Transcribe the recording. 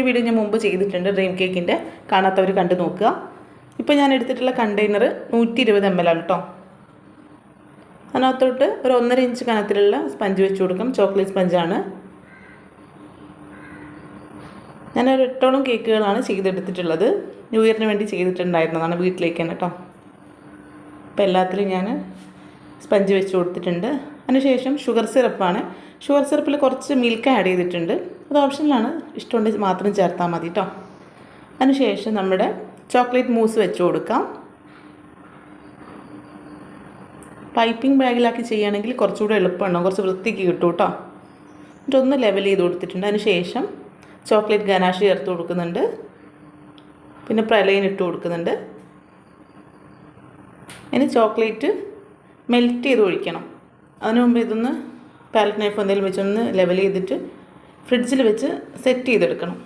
Video ഞാൻ മുമ്പ് ചെയ്തിട്ടുണ്ട് ഡ്രീം കേക്കിൻ്റെ, കാണാത്തവർ കണ്ടു നോക്കുക. ഇപ്പോൾ ഞാൻ എടുത്തിട്ടുള്ള കണ്ടെയ്നർ 120 ml ആണ് കേട്ടോ. അതിനകത്തോട്ട് ഒരു 1.5 ഇഞ്ച് കനത്തിലുള്ള സ്പഞ്ച് വെച്ച് കൊടുക്കാം. ചോക്ലേറ്റ് സ്പഞ്ചാണ്. ഞാനൊരു 8ഓളം കേക്കുകളാണ് ചെയ്തെടുത്തിട്ടുള്ളത്. ന്യൂ ഇയറിന് വേണ്ടി ചെയ്തിട്ടുണ്ടായിരുന്നതാണ്, വീട്ടിലേക്ക് തന്നെ കേട്ടോ. അപ്പോൾ എല്ലാത്തിലും ഞാൻ സ്പഞ്ച് വെച്ച് കൊടുത്തിട്ടുണ്ട്. അതിനുശേഷം ഷുഗർ സിറപ്പാണ്. ഷുഗർ സിറപ്പിൽ കുറച്ച് മിൽക്ക് ആഡ് ചെയ്തിട്ടുണ്ട്. അത് ഓപ്ഷനിലാണ്, ഇഷ്ടമുണ്ടെങ്കിൽ മാത്രം ചേർത്താൽ മതി കേട്ടോ. അതിനുശേഷം നമ്മുടെ ചോക്ലേറ്റ് മൂസ് വെച്ച് കൊടുക്കാം. പൈപ്പിംഗ് ബാഗിലാക്കി ചെയ്യുകയാണെങ്കിൽ കുറച്ചുകൂടെ എളുപ്പമാണ്, കുറച്ച് വൃത്തിക്ക് കിട്ടും കേട്ടോ. എന്നിട്ടൊന്ന് ലെവൽ ചെയ്ത് കൊടുത്തിട്ടുണ്ട്. അതിനുശേഷം ചോക്ലേറ്റ് ഗനാഷ് ചേർത്ത് കൊടുക്കുന്നുണ്ട്. പിന്നെ പ്രലൈൻ ഇട്ട് കൊടുക്കുന്നുണ്ട്. ഇനി ചോക്ലേറ്റ് മെൽറ്റ് ചെയ്ത് ഒഴിക്കണം. അതിനു മുമ്പ് ഇതൊന്ന് പാലറ്റ് നൈഫ് എന്തെങ്കിലും വെച്ചൊന്ന് ലെവൽ ചെയ്തിട്ട് ഫ്രിഡ്ജിൽ വെച്ച് സെറ്റ് ചെയ്തെടുക്കണം.